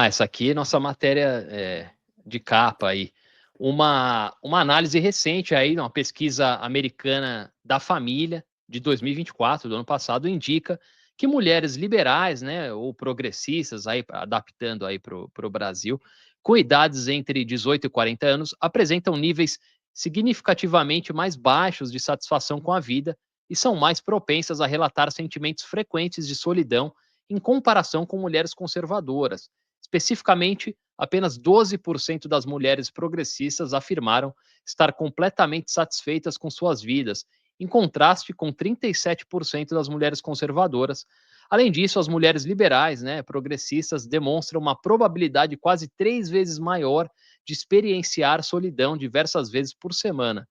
Essa aqui é nossa matéria de capa aí. Uma análise recente aí, uma pesquisa americana da família de 2024, do ano passado, indica que mulheres liberais, né, ou progressistas, aí, adaptando aí para o Brasil, com idades entre 18 e 40 anos, apresentam níveis significativamente mais baixos de satisfação com a vida e são mais propensas a relatar sentimentos frequentes de solidão em comparação com mulheres conservadoras. Especificamente, apenas 12% das mulheres progressistas afirmaram estar completamente satisfeitas com suas vidas, em contraste com 37% das mulheres conservadoras. Além disso, as mulheres liberais, né, progressistas, demonstram uma probabilidade quase 3 vezes maior de experienciar solidão diversas vezes por semana.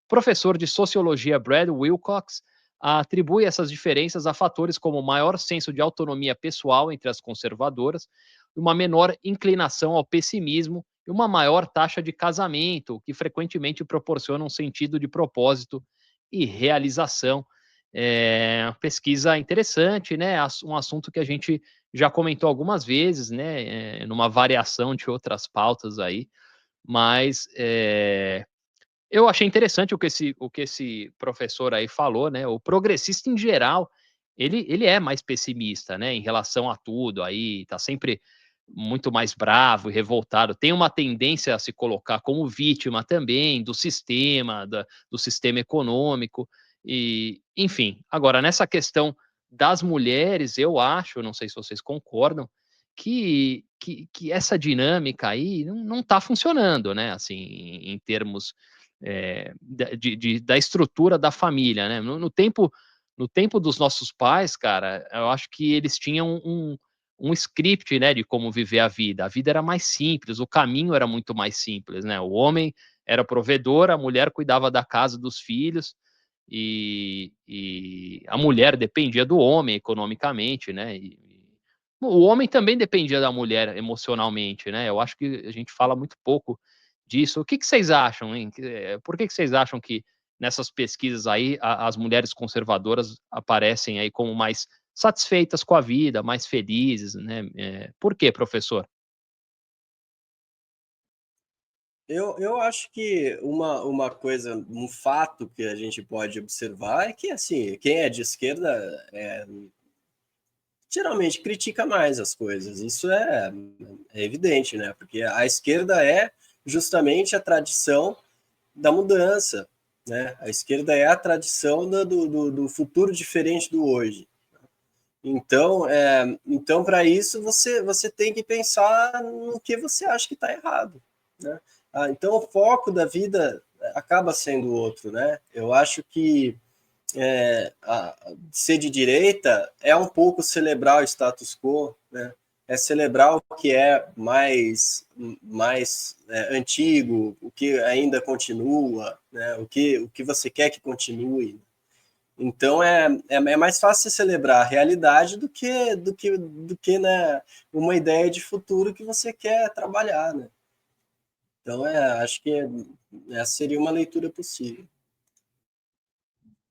O professor de sociologia Brad Wilcox atribui essas diferenças a fatores como maior senso de autonomia pessoal entre as conservadoras, uma menor inclinação ao pessimismo e uma maior taxa de casamento, que frequentemente proporciona um sentido de propósito e realização. Pesquisa interessante, né? Um assunto que a gente já comentou algumas vezes, né? Numa variação de outras pautas aí, mas eu achei interessante o que esse professor aí falou, né? O progressista em geral, ele é mais pessimista, né? Em relação a tudo aí, tá sempre muito mais bravo e revoltado. Tem uma tendência a se colocar como vítima também do sistema econômico e, enfim. Agora, nessa questão das mulheres, eu acho, não sei se vocês concordam, que essa dinâmica aí não está funcionando, né? Assim, em termos da estrutura da família, né? No tempo dos nossos pais, cara, eu acho que eles tinham um script, né, de como viver a vida. A vida era mais simples, o caminho era muito mais simples, né? O homem era provedor, a mulher cuidava da casa dos filhos e a mulher dependia do homem economicamente, né? O homem também dependia da mulher emocionalmente, né? Eu acho que a gente fala muito pouco disso. O que vocês acham, hein? Por que vocês acham que nessas pesquisas aí as mulheres conservadoras aparecem aí como mais satisfeitas com a vida, mais felizes, né? Por quê, professor? Eu acho que uma coisa, um fato que a gente pode observar é que, assim, quem é de esquerda geralmente critica mais as coisas. Isso é evidente, né? Porque a esquerda é justamente a tradição da mudança, né? A esquerda é a tradição do futuro diferente do hoje. Então, então para isso você tem que pensar no que você acha que está errado, né? Então o foco da vida acaba sendo outro, né? Eu acho que ser de direita é um pouco celebrar o status quo, né? É celebrar o que é mais antigo, o que ainda continua, né? O que você quer que continue. Então é mais fácil celebrar a realidade do que né, uma ideia de futuro que você quer trabalhar, né? Então acho que essa seria uma leitura possível.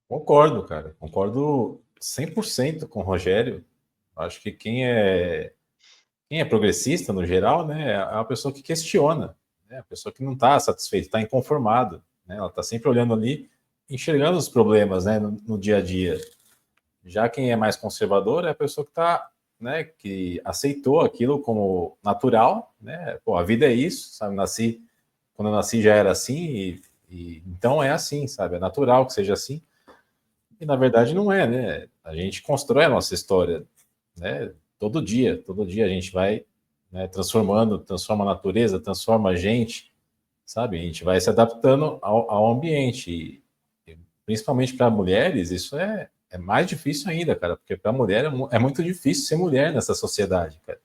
Concordo, cara. Concordo 100% com o Rogério. Acho que quem é progressista, no geral, né, é a pessoa que questiona, né, a pessoa que não está satisfeita, está inconformada. Né, ela está sempre olhando ali, enxergando os problemas, né, no dia a dia. Já quem é mais conservador é a pessoa que está, né, que aceitou aquilo como natural, né, pô, a vida é isso, sabe, quando eu nasci já era assim, então é assim, sabe, é natural que seja assim. E na verdade não é, né? A gente constrói a nossa história, né? Todo dia a gente vai, né, transforma a natureza, transforma a gente, sabe? A gente vai se adaptando ao ambiente. E principalmente para mulheres, isso é mais difícil ainda, cara, porque para mulher é muito difícil ser mulher nessa sociedade, cara.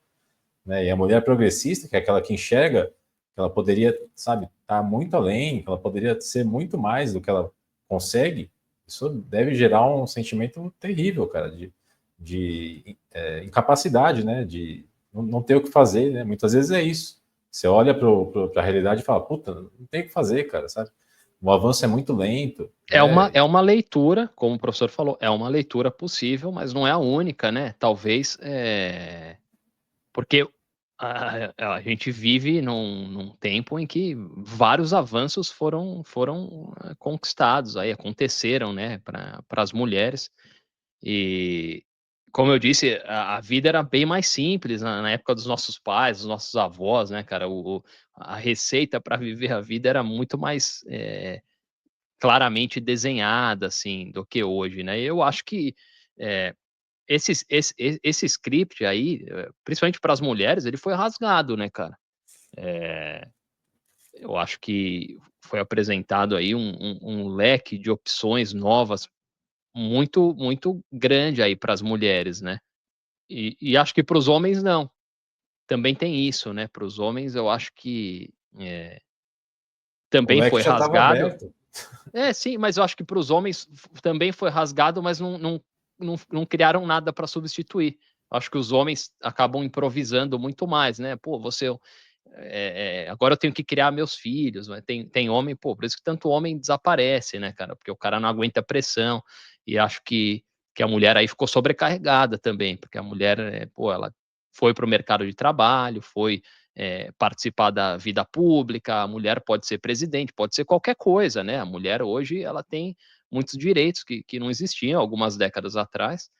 Né? E a mulher progressista, que é aquela que enxerga que ela poderia, sabe, estar muito além, que ela poderia ser muito mais do que ela consegue, isso deve gerar um sentimento terrível, cara, de incapacidade, né, de não ter o que fazer, né, muitas vezes é isso. Você olha para a realidade e fala, puta, não tem o que fazer, cara, sabe? O avanço é muito lento, né? É uma leitura, como o professor falou, é uma leitura possível, mas não é a única, né? Talvez porque A gente vive num tempo em que vários avanços foram conquistados, aí aconteceram, né, para as mulheres. E, como eu disse, a vida era bem mais simples na época dos nossos pais, dos nossos avós, né, cara? A receita para viver a vida era muito mais claramente desenhada, assim, do que hoje, né? Eu acho que é, esse script aí, principalmente para as mulheres, ele foi rasgado, né, cara? Eu acho que foi apresentado aí um leque de opções novas muito grande aí para as mulheres, né? E acho que para os homens não. Também tem isso, né? Para os homens eu acho que O também leque foi já estava rasgado. aberto. Sim, mas eu acho que para os homens também foi rasgado, mas não criaram nada para substituir. Acho que os homens acabam improvisando muito mais, né? Pô, agora eu tenho que criar meus filhos, né? Tem homem, pô, por isso que tanto homem desaparece, né, cara? Porque o cara não aguenta pressão, e acho que a mulher aí ficou sobrecarregada também, porque a mulher, pô, ela foi para o mercado de trabalho, foi participar da vida pública, a mulher pode ser presidente, pode ser qualquer coisa, né? A mulher hoje, ela tem muitos direitos que não existiam algumas décadas atrás,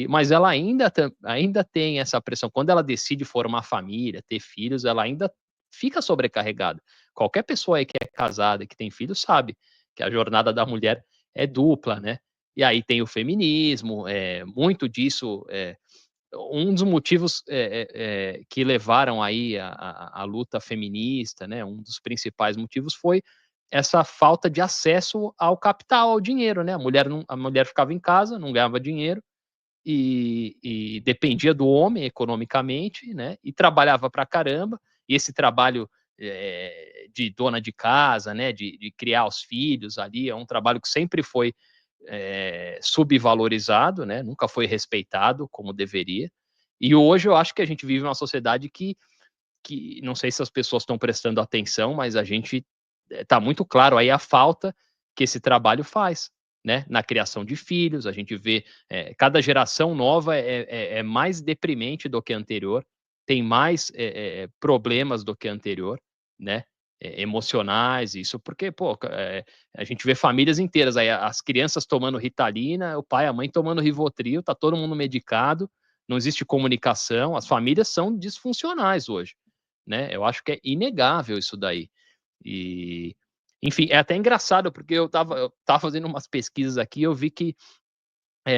mas ela ainda tem essa pressão. Quando ela decide formar família, ter filhos, ela ainda fica sobrecarregada. Qualquer pessoa aí que é casada, que tem filhos, sabe que a jornada da mulher é dupla, né? E aí tem o feminismo, muito disso. Um dos motivos que levaram aí a luta feminista, né? Um dos principais motivos foi essa falta de acesso ao capital, ao dinheiro, né? A mulher ficava em casa, não ganhava dinheiro, e dependia do homem economicamente, né? E trabalhava pra caramba. E esse trabalho de dona de casa, né? De criar os filhos ali, é um trabalho que sempre foi subvalorizado, né? Nunca foi respeitado como deveria. E hoje eu acho que a gente vive uma sociedade que não sei se as pessoas estão prestando atenção, mas a gente está muito claro aí a falta que esse trabalho faz, né? Na criação de filhos, a gente vê cada geração nova é mais deprimente do que a anterior, tem mais problemas do que a anterior, né? Emocionais, isso porque, pô, a gente vê famílias inteiras aí, as crianças tomando Ritalina, o pai, a mãe tomando Rivotril, tá todo mundo medicado, não existe comunicação, as famílias são disfuncionais hoje, né? Eu acho que é inegável isso daí. E, enfim, é até engraçado, porque eu tava fazendo umas pesquisas aqui, eu vi que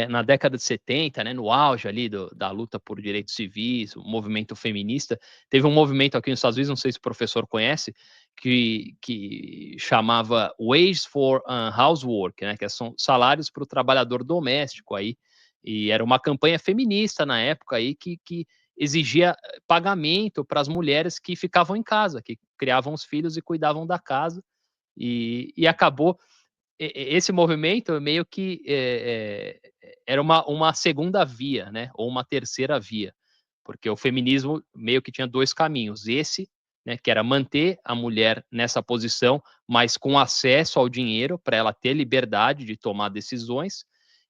na década de 70, né, no auge ali da luta por direitos civis, o movimento feminista, teve um movimento aqui nos Estados Unidos, não sei se o professor conhece, que chamava Wages for Housework, né, que são salários para o trabalhador doméstico aí, e era uma campanha feminista na época aí que exigia pagamento para as mulheres que ficavam em casa, que criavam os filhos e cuidavam da casa, e acabou esse movimento meio que era uma segunda via, né? Ou uma terceira via, porque o feminismo meio que tinha dois caminhos. Esse, né, que era manter a mulher nessa posição, mas com acesso ao dinheiro para ela ter liberdade de tomar decisões,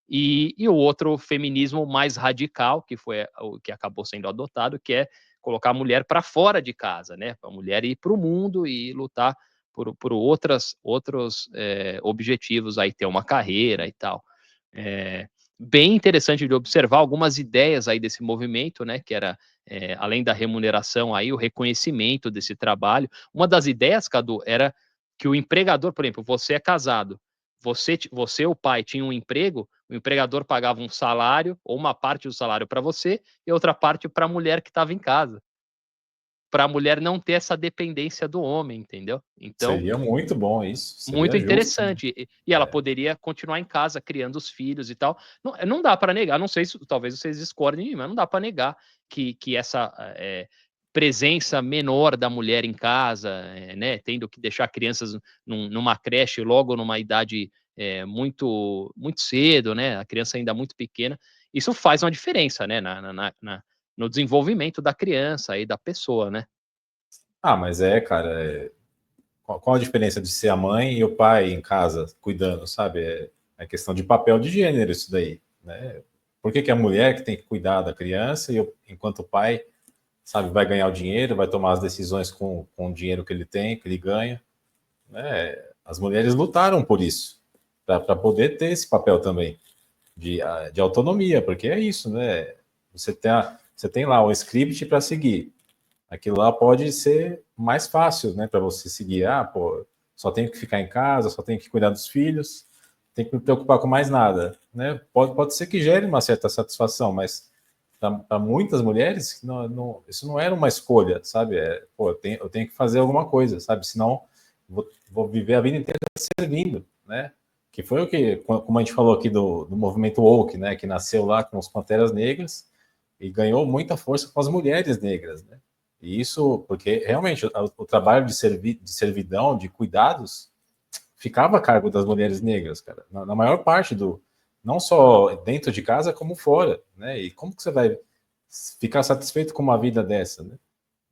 e o outro feminismo mais radical, que foi o que acabou sendo adotado, que é colocar a mulher para fora de casa, né? Para a mulher ir para o mundo e lutar por outros objetivos, aí ter uma carreira e tal. Bem interessante de observar algumas ideias aí desse movimento, né, que era, além da remuneração, aí, o reconhecimento desse trabalho. Uma das ideias, Cadu, era que o empregador, por exemplo, você é casado, você, o pai, tinha um emprego, o empregador pagava um salário, ou uma parte do salário para você, e outra parte para a mulher que estava em casa, para a mulher não ter essa dependência do homem, entendeu? Então, Seria muito bom isso. muito Seria justo, né? interessante. E ela poderia continuar em casa criando os filhos e tal. Não dá para negar, não sei se talvez vocês discordem de mim, mas não dá para negar que essa presença menor da mulher em casa, né, tendo que deixar crianças numa creche logo numa idade muito cedo, né, a criança ainda muito pequena, isso faz uma diferença, né, no desenvolvimento da criança e da pessoa, né? Ah, mas cara, qual a diferença de ser a mãe e o pai em casa cuidando, sabe? É questão de papel de gênero isso daí, né? Por que a mulher que tem que cuidar da criança e enquanto o pai sabe, vai ganhar o dinheiro, vai tomar as decisões com o dinheiro que ele tem, que ele ganha, né? As mulheres lutaram por isso, para poder ter esse papel também de autonomia, porque é isso, né? Você tem lá o script para seguir. Aquilo lá pode ser mais fácil, né, para você seguir. Ah, pô, só tenho que ficar em casa, só tenho que cuidar dos filhos, tenho que me preocupar com mais nada, né? Pode ser que gere uma certa satisfação, mas para muitas mulheres isso não era uma escolha, sabe? Pô, eu tenho que fazer alguma coisa, sabe? Senão vou viver a vida inteira servindo, né? Que foi o que, como a gente falou aqui do movimento woke, né? Que nasceu lá com os Panteras Negras e ganhou muita força com as mulheres negras, né? E isso, porque realmente o trabalho de servidão, de cuidados, ficava a cargo das mulheres negras, cara, na maior parte não só dentro de casa, como fora, né? E como que você vai ficar satisfeito com uma vida dessa, né?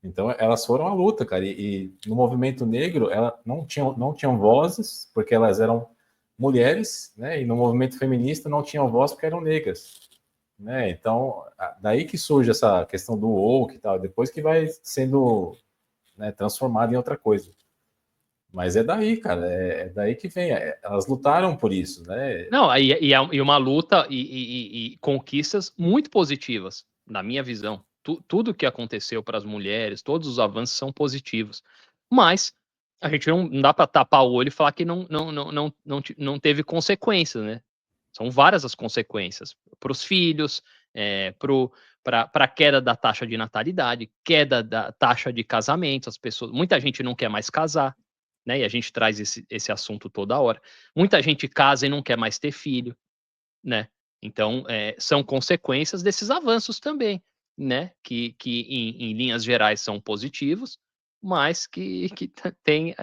Então, elas foram à luta, cara, e no movimento negro, elas não tinham vozes, porque elas eram mulheres, né? E no movimento feminista não tinham voz porque eram negras, né? Então, daí que surge essa questão do woke e tal, depois que vai sendo, né, transformado em outra coisa. Mas é daí, cara, é daí que vem. Elas lutaram por isso, né? Não, e uma luta e conquistas muito positivas, na minha visão. Tudo que aconteceu para as mulheres, todos os avanços são positivos. Mas a gente não dá para tapar o olho e falar que não teve consequências, né? São várias as consequências para os filhos, para a queda da taxa de natalidade, queda da taxa de casamento. As pessoas, muita gente não quer mais casar, né? E a gente traz esse assunto toda hora. Muita gente casa e não quer mais ter filho, né? Então, são consequências desses avanços também, né? Que em linhas gerais são positivos, mas que tem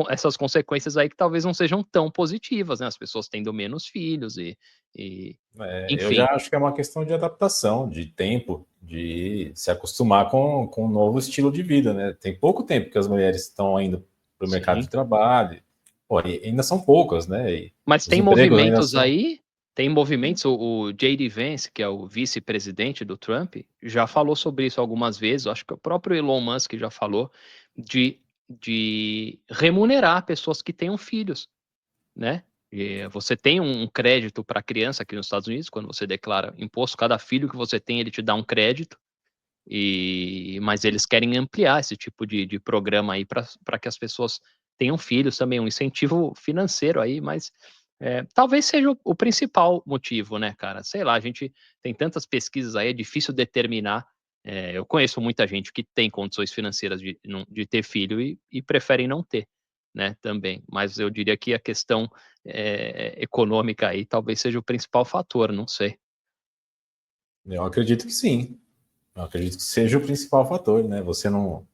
essas consequências aí que talvez não sejam tão positivas, né? As pessoas tendo menos filhos Eu já enfim. acho que é uma questão de adaptação, de tempo, de se acostumar com um novo estilo de vida, né? Tem pouco tempo que as mulheres estão indo para o mercado Sim. de trabalho, pô, e ainda são poucas, né? E Mas os tem empregos ainda movimentos são. aí, o J.D. Vance, que é o vice-presidente do Trump, já falou sobre isso algumas vezes, acho que o próprio Elon Musk já falou, de remunerar pessoas que tenham filhos, né? E você tem um crédito para criança aqui nos Estados Unidos, quando você declara imposto, cada filho que você tem, ele te dá um crédito, mas eles querem ampliar esse tipo de programa aí para que as pessoas tenham filhos também, um incentivo financeiro aí, mas talvez seja o principal motivo, né, cara? Sei lá, a gente tem tantas pesquisas aí, é difícil determinar. Eu conheço muita gente que tem condições financeiras de ter filho e preferem não ter, né, também. Mas eu diria que a questão econômica aí talvez seja o principal fator, não sei. Eu acredito que sim. Eu acredito que seja o principal fator, né? Você não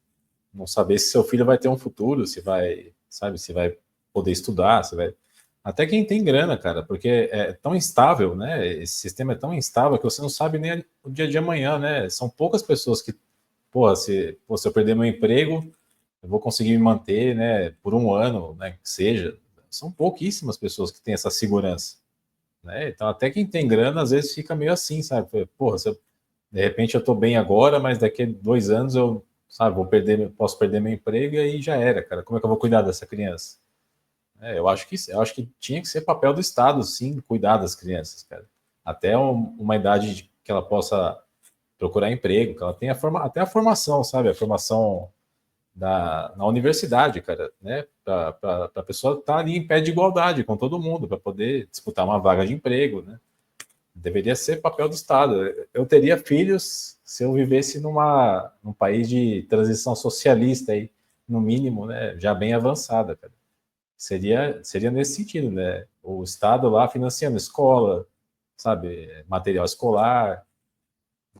saber se seu filho vai ter um futuro, se vai, sabe, se vai poder estudar, se vai. Até quem tem grana, cara, porque é tão instável, né? Esse sistema é tão instável que você não sabe nem o dia de amanhã, né? São poucas pessoas que, pô, se eu perder meu emprego, eu vou conseguir me manter, né, por um ano, né, que seja. São pouquíssimas pessoas que têm essa segurança, né? Então, até quem tem grana, às vezes fica meio assim, sabe? Porra, de repente eu tô bem agora, mas daqui a 2 anos eu, sabe, posso perder meu emprego e aí já era, cara. Como é que eu vou cuidar dessa criança? Eu acho que tinha que ser papel do Estado, sim, cuidar das crianças, cara. Até uma idade que ela possa procurar emprego, que ela tenha até a formação, sabe? A formação na universidade, cara, né? Para a pessoa estar ali em pé de igualdade com todo mundo, para poder disputar uma vaga de emprego, né? Deveria ser papel do Estado. Eu teria filhos se eu vivesse num país de transição socialista aí, no mínimo, né? Já bem avançada, cara. Seria nesse sentido, né? O Estado lá financiando escola, sabe? Material escolar,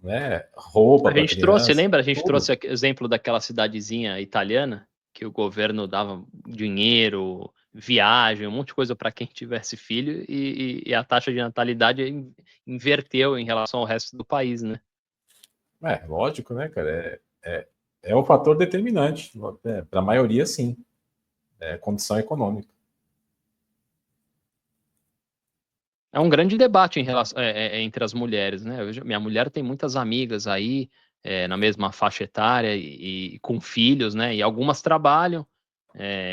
né? Roupa A para gente trouxe, criança, lembra? A gente tudo. trouxe exemplo daquela cidadezinha italiana que o governo dava dinheiro, viagem, um monte de coisa para quem tivesse filho e a taxa de natalidade inverteu em relação ao resto do país, né? Lógico, né, cara? É o fator determinante. Para a maioria, sim. É condição econômica. É um grande debate em relação, entre as mulheres, né? Minha mulher tem muitas amigas aí, na mesma faixa etária e com filhos, né? E algumas trabalham,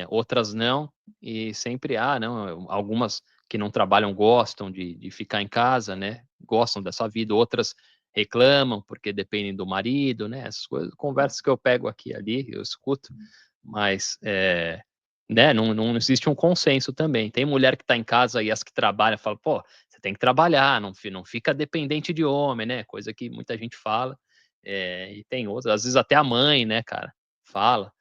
outras não, e sempre há, não, algumas que não trabalham gostam de ficar em casa, né? Gostam dessa vida, outras reclamam porque dependem do marido, né? Essas coisas, conversas que eu pego aqui e ali, eu escuto, mas né? Não existe um consenso também. Tem mulher que está em casa e as que trabalham falam, pô, você tem que trabalhar, não fica dependente de homem, né? Coisa que muita gente fala. E tem outras, às vezes até a mãe, né, cara, fala,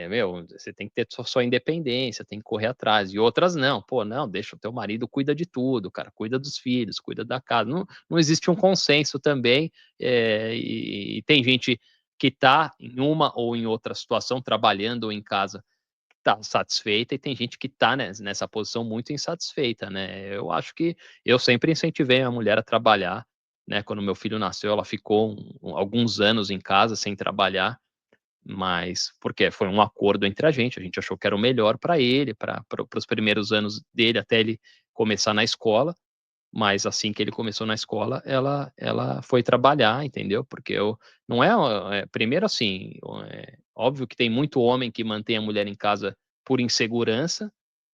meu, você tem que ter sua independência, tem que correr atrás. E outras não, pô, não, deixa o teu marido, cuida de tudo, cara, cuida dos filhos, cuida da casa. Não existe um consenso também, e tem gente que tá em uma ou em outra situação, trabalhando ou em casa, tá satisfeita, e tem gente que tá nessa posição muito insatisfeita, né? Eu acho que eu sempre incentivei a mulher a trabalhar, né? Quando meu filho nasceu, ela ficou alguns anos em casa sem trabalhar, mas porque foi um acordo entre a gente achou que era o melhor para ele, para os primeiros anos dele, até ele começar na escola. Mas assim que ele começou na escola, ela foi trabalhar, entendeu? Porque não primeiro assim, óbvio que tem muito homem que mantém a mulher em casa por insegurança,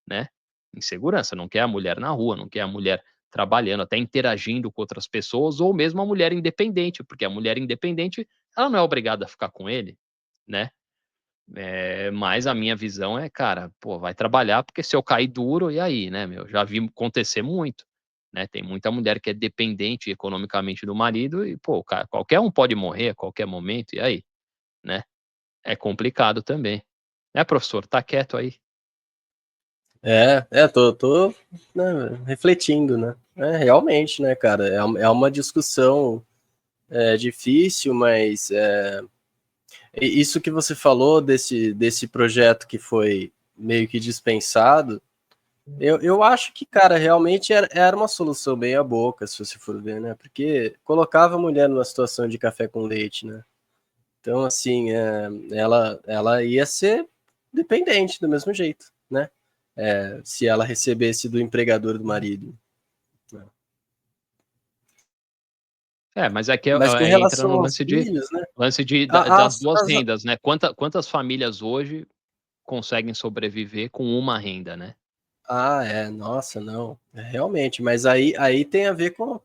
né? Insegurança, não quer a mulher na rua, não quer a mulher trabalhando, até interagindo com outras pessoas, ou mesmo a mulher independente, porque a mulher independente, ela não é obrigada a ficar com ele, né? Mas a minha visão cara, pô, vai trabalhar, porque se eu cair duro, e aí, né, meu? Já vi acontecer muito, né? Tem muita mulher que é dependente economicamente do marido e, pô, cara, qualquer um pode morrer a qualquer momento, e aí, né? É complicado também. Né, professor? Tá quieto aí. Tô né, refletindo, né? Realmente, né, cara? É uma discussão difícil, mas isso que você falou desse projeto que foi meio que dispensado, eu acho que, cara, realmente era uma solução bem à boca, se você for ver, né? Porque colocava a mulher numa situação de café com leite, né? Então, assim, ela ia ser dependente do mesmo jeito, né? Se ela recebesse do empregador do marido. Mas é que Mas com entra no relação aos filhos, né? das duas rendas, né? Quantas famílias hoje conseguem sobreviver com uma renda, né? Nossa, não, realmente, mas aí tem a ver com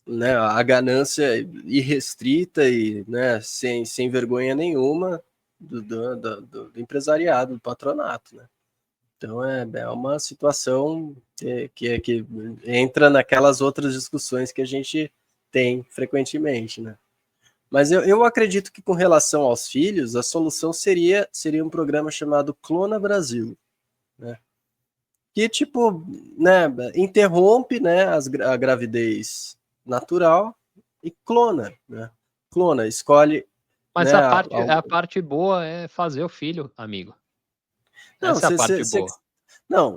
né, a ganância irrestrita e, né, sem vergonha nenhuma do empresariado, do patronato, né? Então é uma situação que entra naquelas outras discussões que a gente tem frequentemente, né? Mas eu acredito que com relação aos filhos, a solução seria um programa chamado Clona Brasil, né? Que, tipo, né, interrompe, né, a gravidez natural e clona, né? Clona, escolhe, Mas né? a parte boa é fazer o filho, amigo. Não, Essa é a parte boa.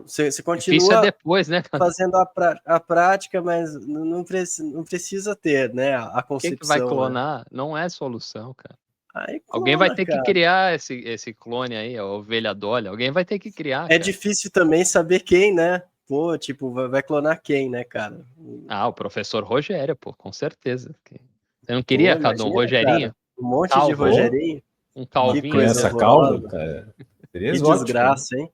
você Difícil é continua depois, né? fazendo a prática, mas não precisa ter, né, a Quem que vai concepção, né? clonar? Não é solução, cara. Aí Alguém vai clona, ter que cara. criar esse clone aí, a ovelha Dolly. Alguém vai ter que criar, É cara. difícil também saber quem, né? Pô, tipo, vai clonar quem, né, cara? Ah, o professor Rogério, pô, com certeza. Você não Pô, queria, Cadu, um imagina, Rogerinho? cara. Um monte de Calvo, Rogerinho. um Que calvinho, coisa Criança assim, ó. calva, horrorosa. cara, seria Que exótico, né? desgraça, hein?